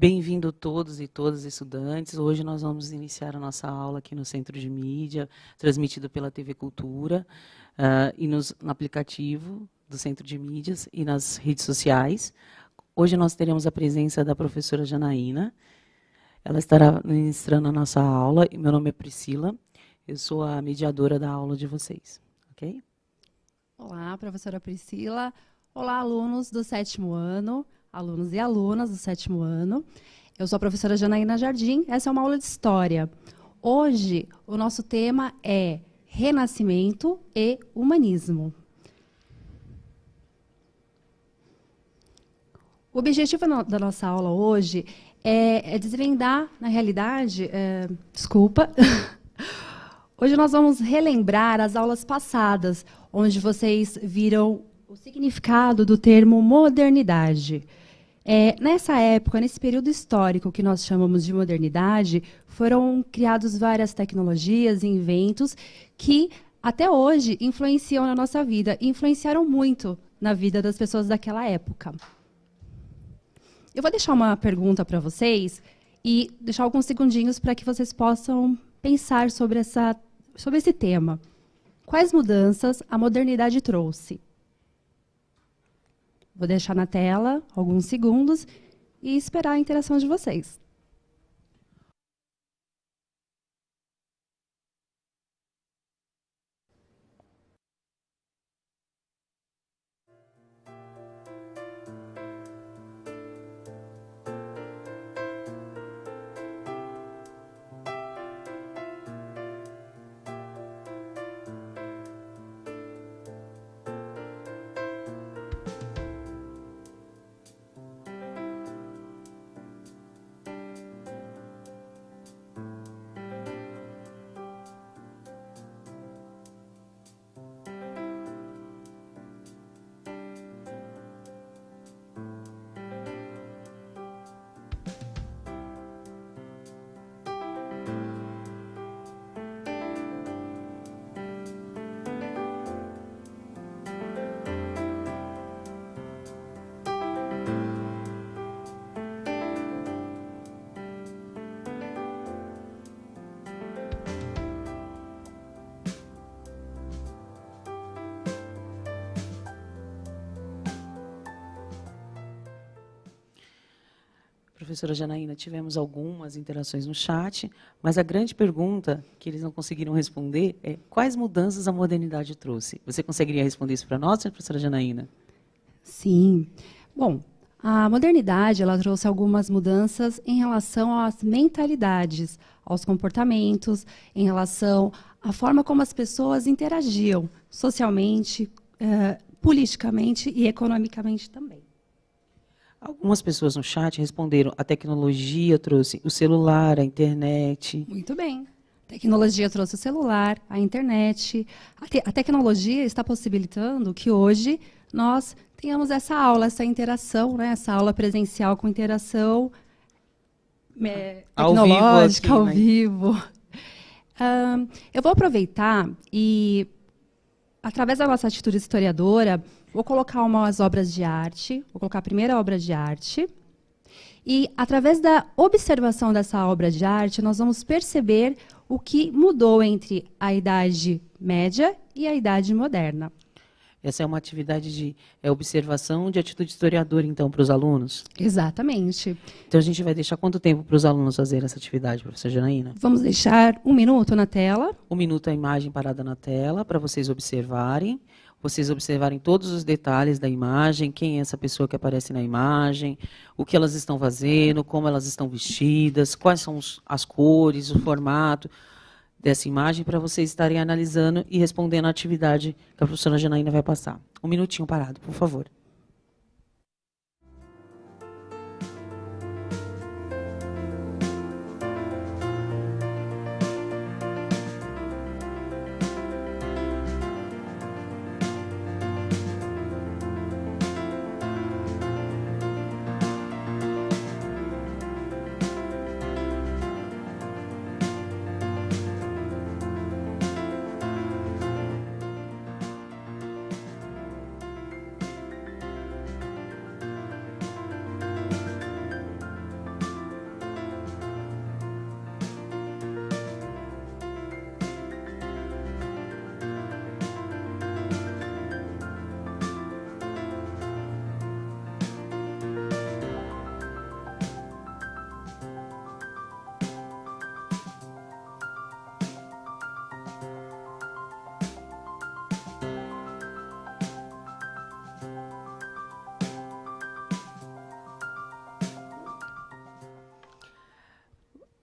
Bem-vindo todos e todas estudantes. Hoje nós vamos iniciar a nossa aula aqui no Centro de Mídia, transmitido pela TV Cultura, e no aplicativo do Centro de Mídias e nas redes sociais. Hoje nós teremos a presença da professora Janaína. Ela estará ministrando a nossa aula. Meu nome é Priscila, eu sou a mediadora da aula de vocês. Ok? Olá, professora Priscila. Olá, alunos do 7º ano. Alunos e alunas do 7º ano. Eu sou a professora Janaína Jardim, essa é uma aula de História. Hoje, o nosso tema é Renascimento e Humanismo. O objetivo da nossa aula hoje é desvendar, na realidade, hoje nós vamos relembrar as aulas passadas, onde vocês viram o significado do termo modernidade. Nessa época, nesse período histórico que nós chamamos de modernidade, foram criadas várias tecnologias e inventos que, até hoje, influenciam na nossa vida, e influenciaram muito na vida das pessoas daquela época. Eu vou deixar uma pergunta para vocês e deixar alguns segundinhos para que vocês possam pensar sobre esse tema. Quais mudanças a modernidade trouxe? Vou deixar na tela alguns segundos e esperar a interação de vocês. Professora Janaína, tivemos algumas interações no chat, mas a grande pergunta que eles não conseguiram responder é quais mudanças a modernidade trouxe? Você conseguiria responder isso para nós, professora Janaína? Sim. Bom, a modernidade ela trouxe algumas mudanças em relação às mentalidades, aos comportamentos, em relação à forma como as pessoas interagiam socialmente, politicamente e economicamente também. Algumas pessoas no chat responderam: a tecnologia trouxe o celular, a internet. Muito bem. A tecnologia trouxe o celular, a internet. A tecnologia está possibilitando que hoje nós tenhamos essa aula, essa interação, né? Essa aula presencial com interação tecnológica, ao vivo. Eu vou aproveitar e, através da nossa atitude historiadora, vou colocar umas obras de arte, vou colocar a primeira obra de arte, e, através da observação dessa obra de arte, nós vamos perceber o que mudou entre a Idade Média e a Idade Moderna. Essa é uma atividade de observação de atitude historiadora, então, para os alunos? Exatamente. Então, a gente vai deixar quanto tempo para os alunos fazerem essa atividade, professora Janaína? Vamos deixar 1 minuto na tela. 1 minuto a imagem parada na tela, para vocês observarem. Vocês observarem todos os detalhes da imagem, quem é essa pessoa que aparece na imagem, o que elas estão fazendo, como elas estão vestidas, quais são as cores, o formato dessa imagem, para vocês estarem analisando e respondendo a atividade que a professora Janaína vai passar. 1 minutinho parado, por favor.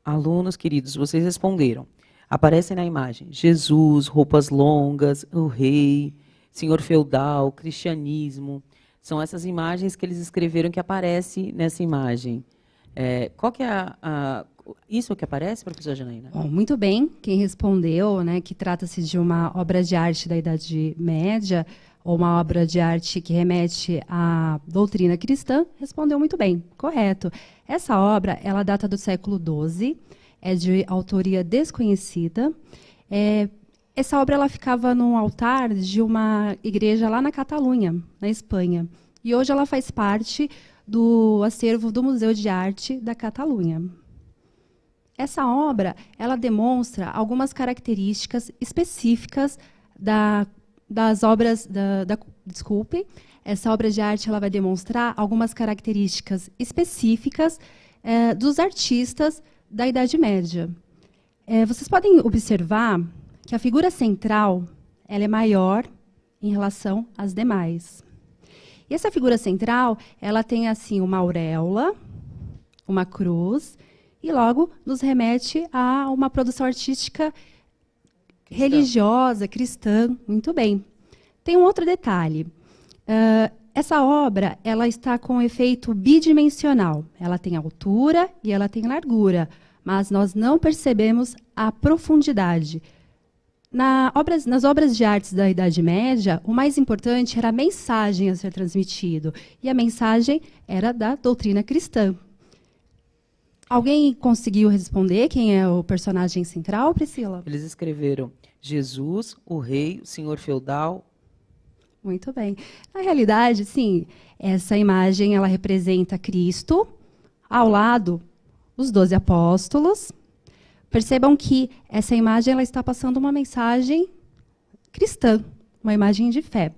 Alunos queridos, vocês responderam. Aparecem na imagem Jesus, roupas longas, o rei, senhor feudal, cristianismo. São essas imagens que eles escreveram que aparece nessa imagem. Qual que é isso que aparece, professora Janaína? Bom, muito bem, quem respondeu, né, que trata-se de uma obra de arte da Idade Média, ou uma obra de arte que remete à doutrina cristã, respondeu muito bem, correto. Essa obra, ela data do século XII, é de autoria desconhecida. Essa obra ela ficava num altar de uma igreja lá na Catalunha, na Espanha. E hoje ela faz parte do acervo do Museu de Arte da Catalunha. Essa obra ela demonstra algumas características específicas das obras desculpe, essa obra de arte ela vai demonstrar algumas características específicas dos artistas da Idade Média. Vocês podem observar que a figura central ela é maior em relação às demais. E essa figura central ela tem assim uma auréola, uma cruz, e logo nos remete a uma produção artística religiosa, cristã. Muito bem. Tem um outro detalhe. Essa obra ela está com efeito bidimensional. Ela tem altura e ela tem largura, mas nós não percebemos a profundidade. Nas obras de artes da Idade Média, o mais importante era a mensagem a ser transmitida, e a mensagem era da doutrina cristã. Alguém conseguiu responder quem é o personagem central, Priscila? Eles escreveram Jesus, o rei, o senhor feudal. Muito bem. Na realidade, sim, essa imagem ela representa Cristo, ao lado, os 12 apóstolos. Percebam que essa imagem ela está passando uma mensagem cristã, uma imagem de fé,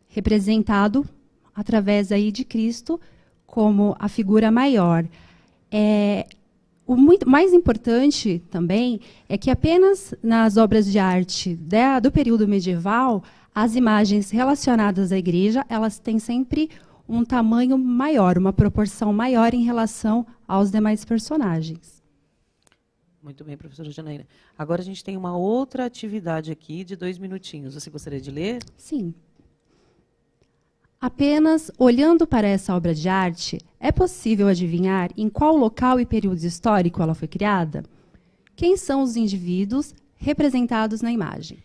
representado através aí de Cristo como a figura maior. O mais importante também é que apenas nas obras de arte do período medieval, as imagens relacionadas à igreja, elas têm sempre um tamanho maior, uma proporção maior em relação aos demais personagens. Muito bem, professora Janaína. Agora a gente tem uma outra atividade aqui de 2 minutinhos. Você gostaria de ler? Sim. Apenas olhando para essa obra de arte, é possível adivinhar em qual local e período histórico ela foi criada? Quem são os indivíduos representados na imagem?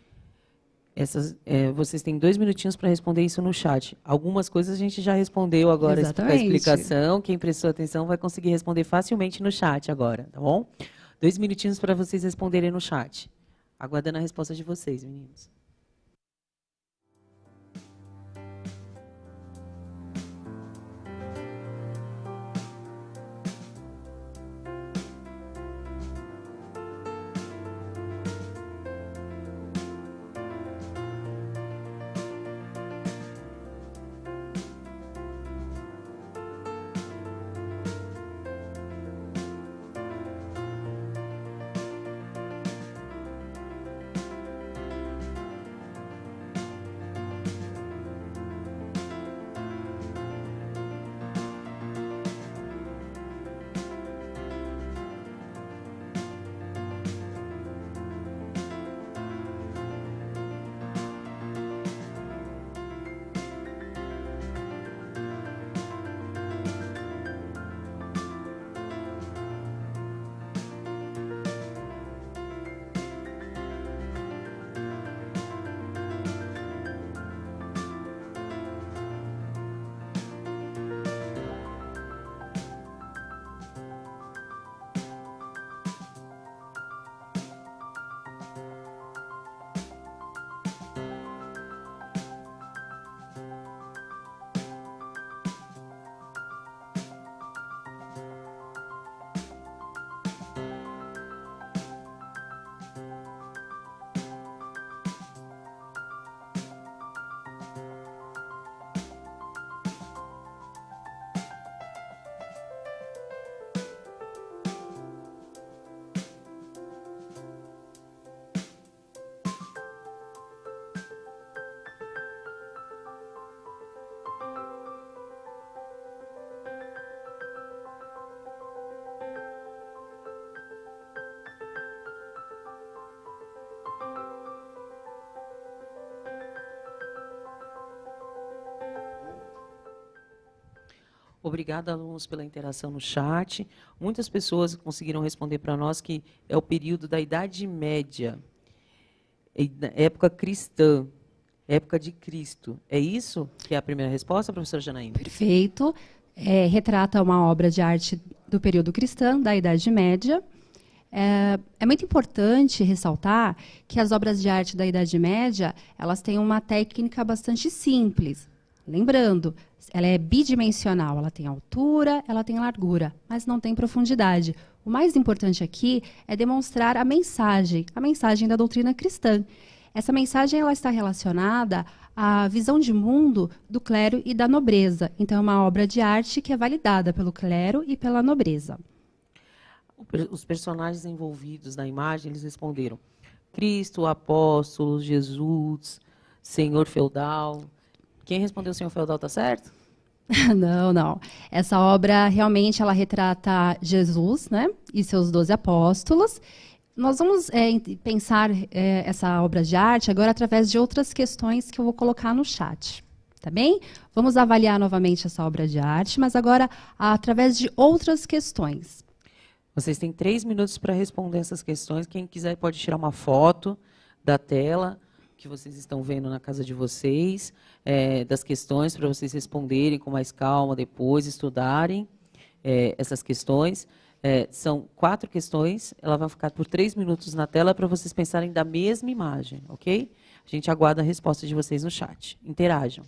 Vocês têm 2 minutinhos para responder isso no chat. Algumas coisas a gente já respondeu agora com a explicação. Quem prestou atenção vai conseguir responder facilmente no chat agora, tá bom? 2 minutinhos para vocês responderem no chat. Aguardando a resposta de vocês, meninos. Obrigada, alunos, pela interação no chat. Muitas pessoas conseguiram responder para nós que é o período da Idade Média, época cristã, época de Cristo. É isso que é a primeira resposta, professora Janaína? Perfeito. Retrata uma obra de arte do período cristão, da Idade Média. É muito importante ressaltar que as obras de arte da Idade Média, elas têm uma técnica bastante simples. Lembrando, ela é bidimensional, ela tem altura, ela tem largura, mas não tem profundidade. O mais importante aqui é demonstrar a mensagem da doutrina cristã. Essa mensagem ela está relacionada à visão de mundo do clero e da nobreza. Então, é uma obra de arte que é validada pelo clero e pela nobreza. Os personagens envolvidos na imagem, eles responderam Cristo, apóstolos, Jesus, senhor feudal. Quem respondeu senhor feudal está certo? Não, não. Essa obra realmente ela retrata Jesus, né, e seus 12 apóstolos. Nós vamos pensar essa obra de arte agora através de outras questões que eu vou colocar no chat. Tá bem? Vamos avaliar novamente essa obra de arte, mas agora através de outras questões. Vocês têm 3 minutos para responder essas questões. Quem quiser pode tirar uma foto da tela que vocês estão vendo na casa de vocês, das questões, para vocês responderem com mais calma depois, estudarem essas questões. São 4 questões, ela vai ficar por 3 minutos na tela para vocês pensarem da mesma imagem, ok? A gente aguarda a resposta de vocês no chat. Interajam.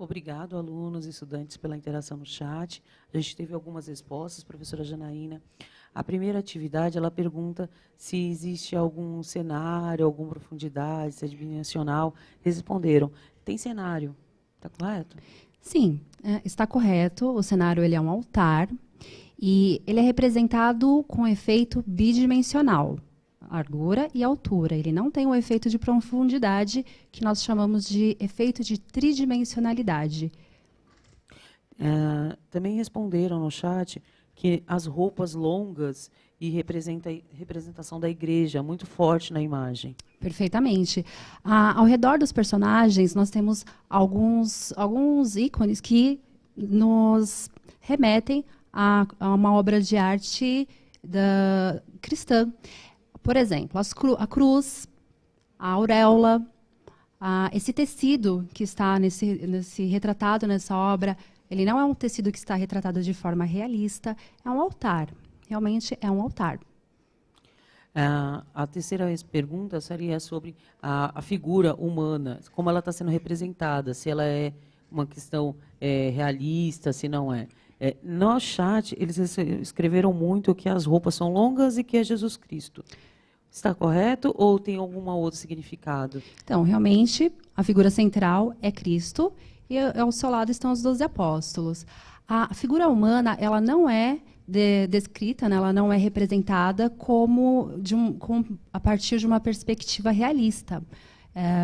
Obrigado, alunos e estudantes, pela interação no chat. A gente teve algumas respostas, professora Janaína. A primeira atividade, ela pergunta se existe algum cenário, alguma profundidade, se é dimensional. Responderam, tem cenário. Está correto? Sim, está correto. O cenário ele é um altar e ele é representado com efeito bidimensional, largura e altura. Ele não tem o efeito de profundidade que nós chamamos de efeito de tridimensionalidade. Também responderam no chat que as roupas longas e representação da igreja, muito forte na imagem. Perfeitamente. Ao redor dos personagens, nós temos alguns ícones que nos remetem a uma obra de arte cristã. Por exemplo, a cruz, a auréola, esse tecido que está nesse retratado nessa obra, ele não é um tecido que está retratado de forma realista, é um altar. Realmente é um altar. A terceira pergunta seria sobre a figura humana, como ela está sendo representada, se ela é uma questão realista, se não é. No chat, eles escreveram muito que as roupas são longas e que é Jesus Cristo. Está correto ou tem algum outro significado? Então, realmente, a figura central é Cristo e ao seu lado estão os 12 apóstolos. A figura humana, ela não é descrita, né? Ela não é representada a partir de uma perspectiva realista.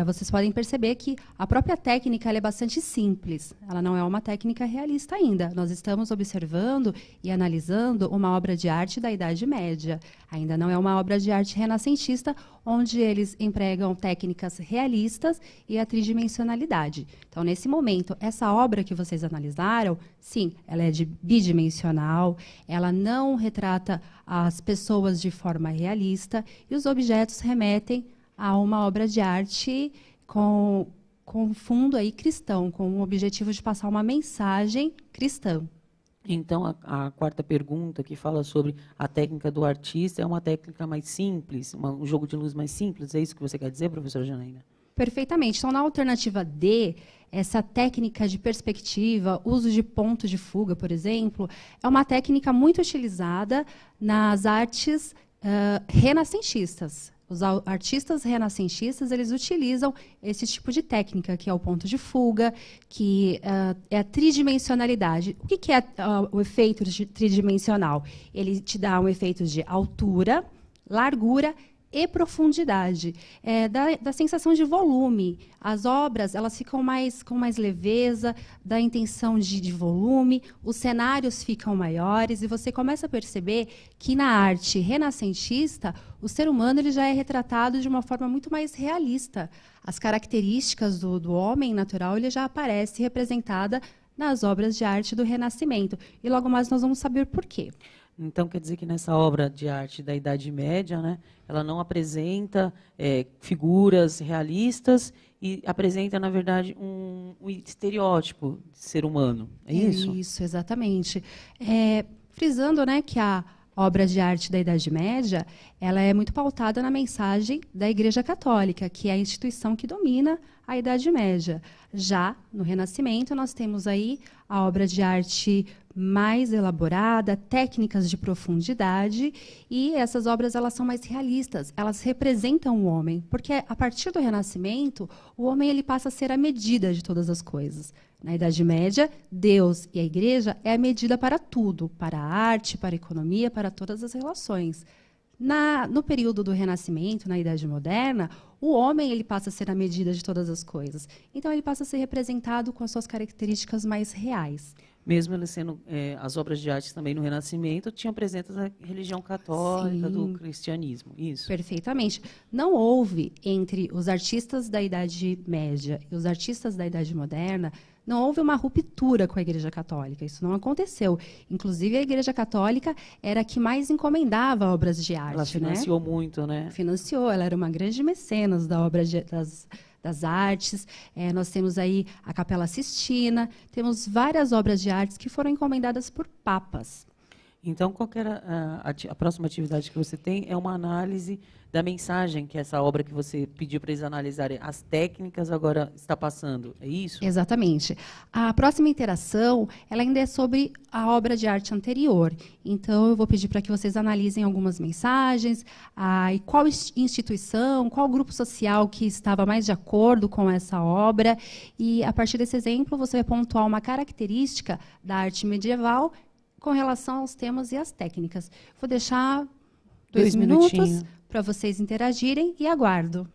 Vocês podem perceber que a própria técnica ela é bastante simples. Ela não é uma técnica realista ainda. Nós estamos observando e analisando uma obra de arte da Idade Média. Ainda não é uma obra de arte renascentista, onde eles empregam técnicas realistas e a tridimensionalidade. Então, nesse momento, essa obra que vocês analisaram, sim, ela é bidimensional, ela não retrata as pessoas de forma realista e os objetos remetem a uma obra de arte com fundo aí cristão, com o objetivo de passar uma mensagem cristã. Então, a quarta pergunta, que fala sobre a técnica do artista, é uma técnica mais simples, um jogo de luz mais simples? É isso que você quer dizer, professora Janaína? Perfeitamente. Então, na alternativa D, essa técnica de perspectiva, uso de ponto de fuga, por exemplo, é uma técnica muito utilizada nas artes renascentistas. Os artistas renascentistas eles utilizam esse tipo de técnica, que é o ponto de fuga, que é a tridimensionalidade. O que é o efeito tridimensional? Ele te dá um efeito de altura, largura e profundidade, da sensação de volume. As obras elas ficam com mais leveza, da intenção de volume, os cenários ficam maiores e você começa a perceber que na arte renascentista o ser humano ele já é retratado de uma forma muito mais realista. As características do homem natural ele já aparece representada nas obras de arte do Renascimento. E logo mais nós vamos saber por quê. Então, quer dizer que nessa obra de arte da Idade Média, né, ela não apresenta figuras realistas e apresenta, na verdade, um estereótipo de ser humano. É isso? Isso, exatamente. Frisando, né, que a obra de arte da Idade Média ela é muito pautada na mensagem da Igreja Católica, que é a instituição que domina a Idade Média. Já no Renascimento, nós temos aí a obra de arte mais elaborada, técnicas de profundidade, e essas obras elas são mais realistas, elas representam o homem, porque a partir do Renascimento, o homem ele passa a ser a medida de todas as coisas. Na Idade Média, Deus e a Igreja é a medida para tudo, para a arte, para a economia, para todas as relações. No período do Renascimento, na Idade Moderna, o homem ele passa a ser a medida de todas as coisas. Então, ele passa a ser representado com as suas características mais reais. Mesmo ele sendo as obras de arte também no Renascimento tinham presença da religião católica, do cristianismo, isso? Perfeitamente. Não houve entre os artistas da Idade Média e os artistas da Idade Moderna, não houve uma ruptura com a Igreja Católica. Isso não aconteceu. Inclusive, a Igreja Católica era a que mais encomendava obras de arte. Ela financiou muito, né? Financiou. Ela era uma grande mecenas da obra das artes. Nós temos aí a Capela Sistina. Temos várias obras de artes que foram encomendadas por papas. Então, qual que era a próxima atividade que você tem? É uma análise da mensagem que essa obra que você pediu para eles analisarem, as técnicas agora está passando, é isso? Exatamente. A próxima interação, ela ainda é sobre a obra de arte anterior. Então, eu vou pedir para que vocês analisem algumas mensagens, e qual instituição, qual grupo social que estava mais de acordo com essa obra. E, a partir desse exemplo, você vai pontuar uma característica da arte medieval com relação aos temas e às técnicas. Vou deixar 2 minutos para vocês interagirem e aguardo.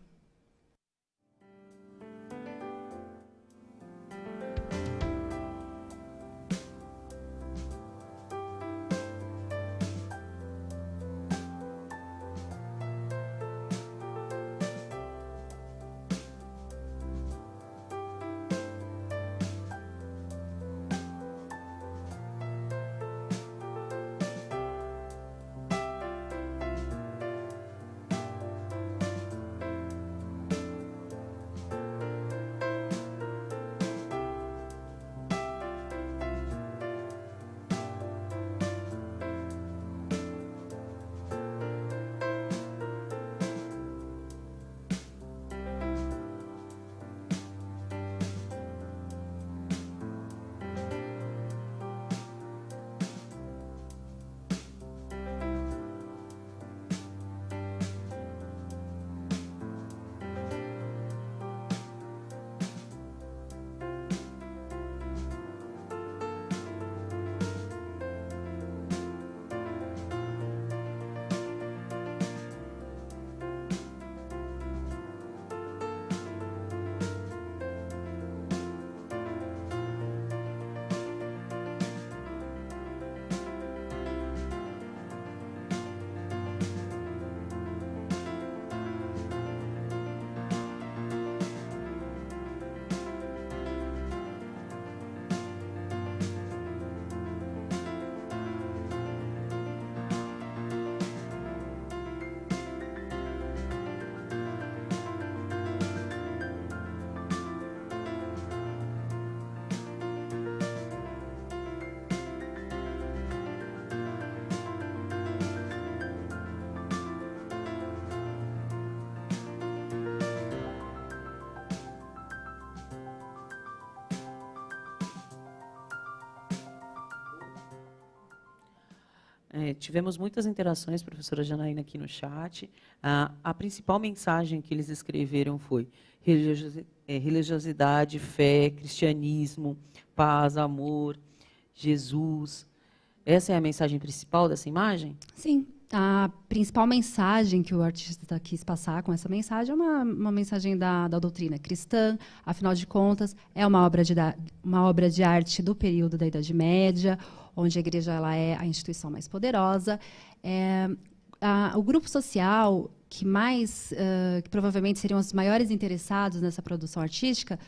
Tivemos muitas interações, professora Janaína, aqui no chat. A principal mensagem que eles escreveram foi religiosidade, fé, cristianismo, paz, amor, Jesus. Essa é a mensagem principal dessa imagem? Sim. A principal mensagem que o artista quis passar com essa mensagem é uma mensagem da doutrina cristã. Afinal de contas, é uma obra de arte do período da Idade Média, onde a igreja ela é a instituição mais poderosa. O grupo social que provavelmente seriam os maiores interessados nessa produção artística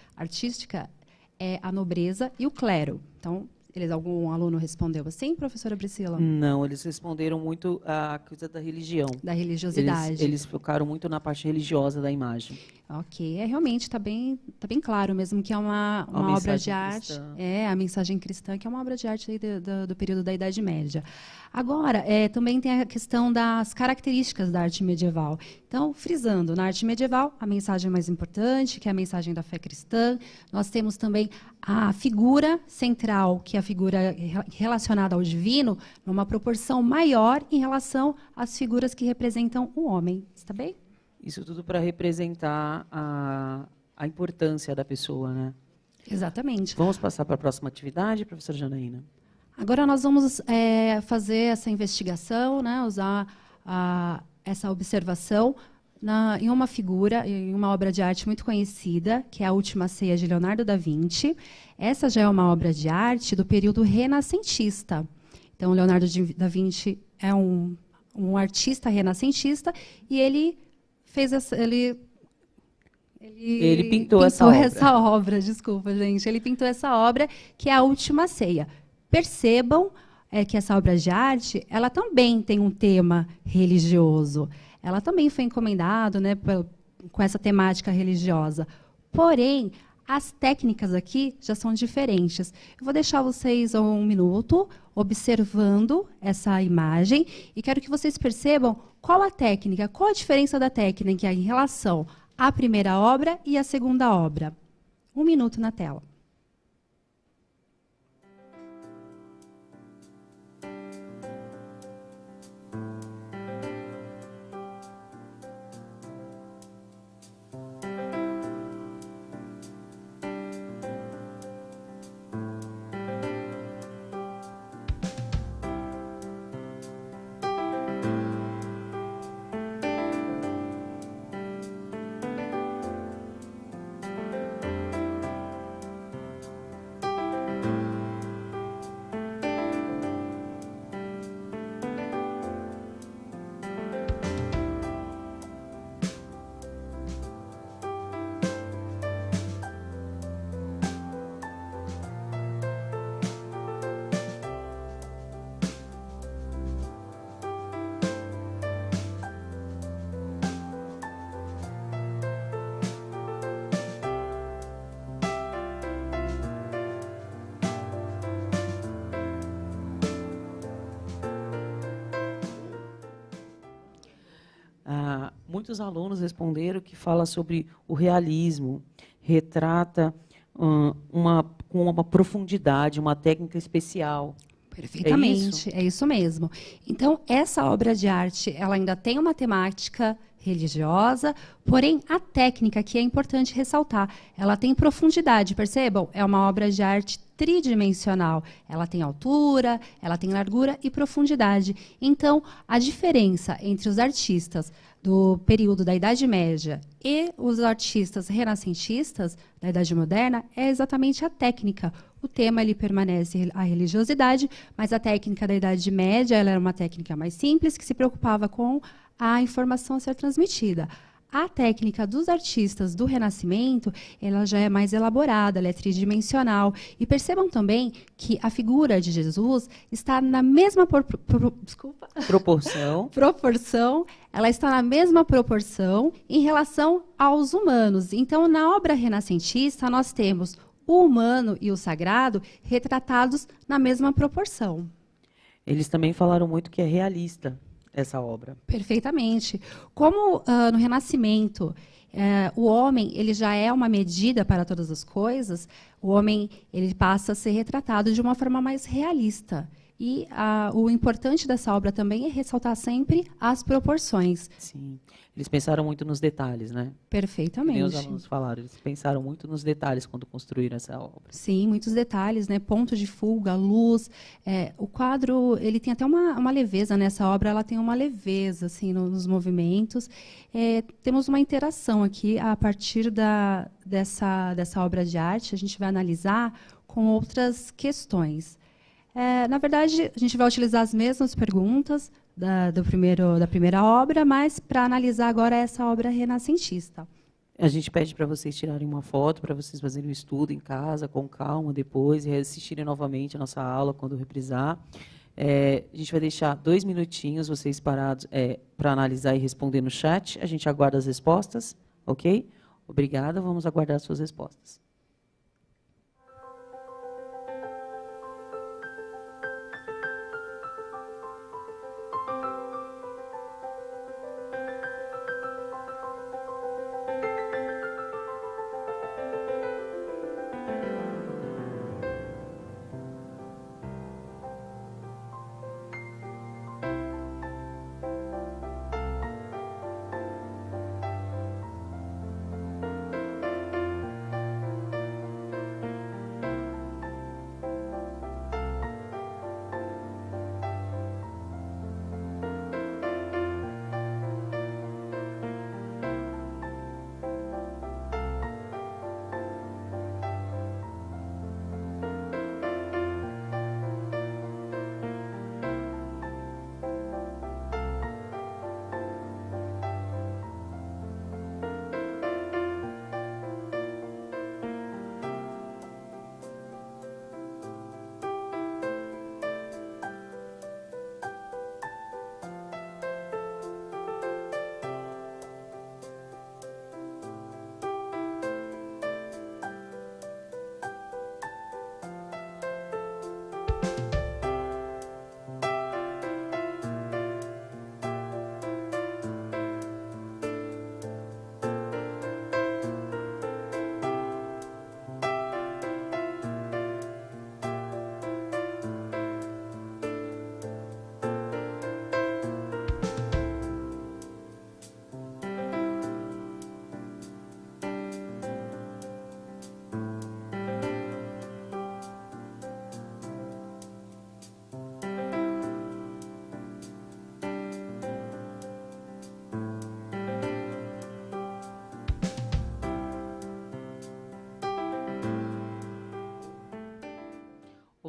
é a nobreza e o clero. Então, algum aluno respondeu assim, professora Priscila? Não, eles responderam muito a coisa da religião. Da religiosidade. Eles focaram muito na parte religiosa da imagem. Ok, realmente está bem claro mesmo que é uma obra de arte. Cristã. A mensagem cristã, que é uma obra de arte do período da Idade Média. Agora, também tem a questão das características da arte medieval. Então, frisando, na arte medieval, a mensagem mais importante, que é a mensagem da fé cristã. Nós temos também a figura central, que é a figura relacionada ao divino, numa proporção maior em relação às figuras que representam o homem. Está bem? Isso tudo para representar a importância da pessoa, né? Exatamente. Vamos passar para a próxima atividade, professora Janaína? Agora nós vamos fazer essa investigação, né, usar essa observação em uma figura, em uma obra de arte muito conhecida, que é a Última Ceia de Leonardo da Vinci. Essa já é uma obra de arte do período renascentista. Então, Leonardo da Vinci é um artista renascentista e ele pintou essa obra. Desculpa, gente. Ele pintou essa obra, que é a Última Ceia. Percebam que essa obra de arte, ela também tem um tema religioso. Ela também foi encomendada, né, com essa temática religiosa. Porém, As técnicas aqui já são diferentes. Eu vou deixar vocês 1 minuto observando essa imagem e quero que vocês percebam qual a técnica, qual a diferença da técnica em relação à primeira obra e à segunda obra. 1 minuto na tela. Muitos alunos responderam que fala sobre o realismo, retrata com uma profundidade, uma técnica especial. Perfeitamente, é isso mesmo. Então, essa obra de arte, ela ainda tem uma temática religiosa, porém, a técnica, que é importante ressaltar, ela tem profundidade, percebam? É uma obra de arte tridimensional. Ela tem altura, ela tem largura e profundidade. Então, a diferença entre os artistas do período da Idade Média e os artistas renascentistas da Idade Moderna é exatamente a técnica. O tema ele permanece a religiosidade, mas a técnica da Idade Média ela era uma técnica mais simples, que se preocupava com a informação a ser transmitida. A técnica dos artistas do Renascimento, ela já é mais elaborada, ela é tridimensional. E percebam também que a figura de Jesus está na mesma proporção, ela está na mesma proporção em relação aos humanos. Então, na obra renascentista, nós temos o humano e o sagrado retratados na mesma proporção. Eles também falaram muito que é realista essa obra. Perfeitamente. Como no Renascimento o homem ele já é uma medida para todas as coisas, o homem ele passa a ser retratado de uma forma mais realista. E o importante dessa obra também é ressaltar sempre as proporções. Sim. Eles pensaram muito nos detalhes, né? Perfeitamente. Nem os alunos falaram, eles pensaram muito nos detalhes quando construíram essa obra. Sim, muitos detalhes, né? Ponto de fuga, luz. O quadro, ele tem até uma leveza nessa obra, ela tem uma leveza assim nos movimentos. Temos uma interação aqui a partir dessa obra de arte. A gente vai analisar com outras questões. Na verdade, a gente vai utilizar as mesmas perguntas da primeira obra, mas para analisar agora essa obra renascentista. A gente pede para vocês tirarem uma foto, para vocês fazerem um estudo em casa, com calma, depois, e assistirem novamente a nossa aula quando reprisar. A gente vai deixar 2 minutinhos, vocês parados, para analisar e responder no chat. A gente aguarda as respostas, ok? Obrigada, vamos aguardar as suas respostas.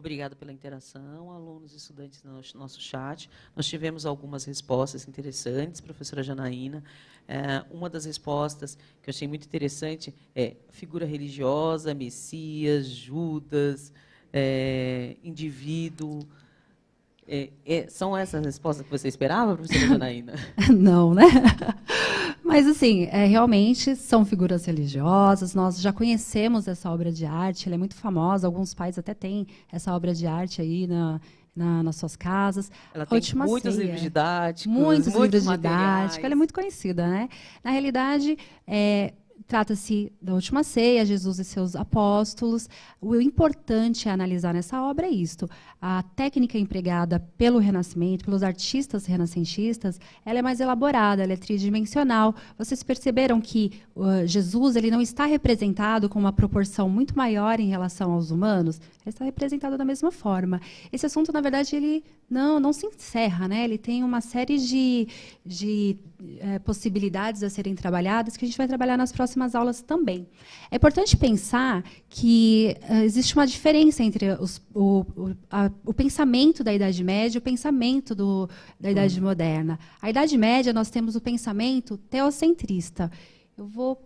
Obrigada pela interação, alunos e estudantes no nosso chat. Nós tivemos algumas respostas interessantes, professora Janaína. Uma das respostas que eu achei muito interessante é figura religiosa, Messias, Judas, indivíduo. São essas respostas que você esperava, professora Janaína? Não, né? Mas, assim, realmente são figuras religiosas, nós já conhecemos essa obra de arte, ela é muito famosa, alguns pais até têm essa obra de arte aí nas suas casas. Ela tem muitos livros didáticos, muitos livros materiais. didáticos, ela é muito conhecida, né? Na realidade, trata-se da última ceia, Jesus e seus apóstolos. O importante a analisar nessa obra é isto. A técnica empregada pelo Renascimento, pelos artistas renascentistas, ela é mais elaborada, ela é tridimensional. Vocês perceberam que Jesus ele não está representado com uma proporção muito maior em relação aos humanos? Ele está representado da mesma forma. Esse assunto, na verdade, ele não se encerra, né? Ele tem uma série de possibilidades a serem trabalhadas que a gente vai trabalhar nas próximas aulas também. É importante pensar que existe uma diferença entre o pensamento da Idade Média e o pensamento da Idade Moderna. A Idade Média, nós temos o pensamento teocentrista. Eu vou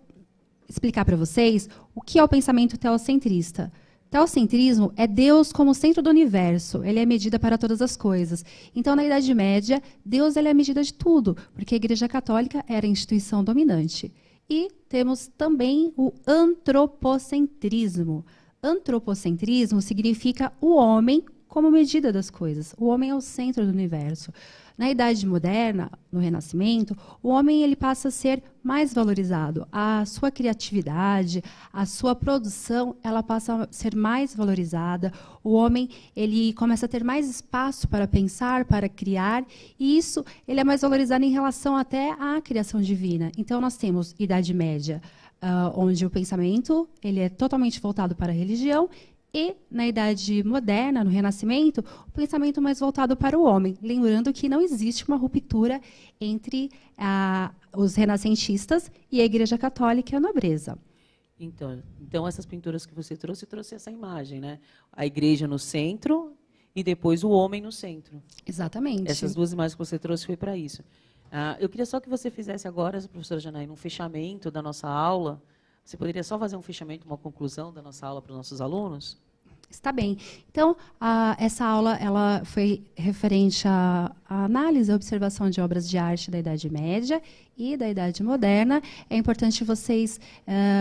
explicar para vocês o que é o pensamento teocentrista. Teocentrismo é Deus como centro do universo. Ele é a medida para todas as coisas. Então, na Idade Média, Deus ele é a medida de tudo, porque a Igreja Católica era a instituição dominante. E temos também o antropocentrismo. Antropocentrismo significa o homem como medida das coisas. O homem é o centro do universo. Na Idade Moderna, no Renascimento, o homem ele passa a ser mais valorizado. A sua criatividade, a sua produção, ela passa a ser mais valorizada. O homem ele começa a ter mais espaço para pensar, para criar, e isso ele é mais valorizado em relação até à criação divina. Então, nós temos Idade Média, onde o pensamento ele é totalmente voltado para a religião, e, na Idade Moderna, no Renascimento, o pensamento mais voltado para o homem. Lembrando que não existe uma ruptura entre os renascentistas e a Igreja Católica e a nobreza. Então, essas pinturas que você trouxe essa imagem, né? A igreja no centro e depois o homem no centro. Exatamente. Essas duas imagens que você trouxe foi para isso. Eu queria só que você fizesse agora, professora Janaína, um fechamento da nossa aula. Você poderia só fazer um fechamento, uma conclusão da nossa aula para os nossos alunos? Está bem. Então, essa aula ela foi referente à análise e observação de obras de arte da Idade Média e da Idade Moderna. É importante vocês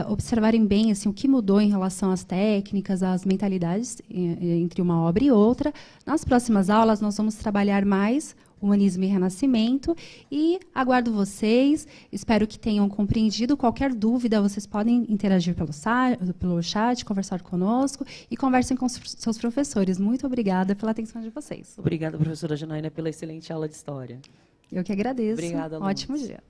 observarem bem assim, o que mudou em relação às técnicas, às mentalidades entre uma obra e outra. Nas próximas aulas, nós vamos trabalhar mais Humanismo e Renascimento, e aguardo vocês, espero que tenham compreendido. Qualquer dúvida, vocês podem interagir pelo chat, conversar conosco e conversem com seus professores. Muito obrigada pela atenção de vocês. Obrigada, professora Janaína, pela excelente aula de História. Eu que agradeço. Obrigada, alunos. Ótimo dia.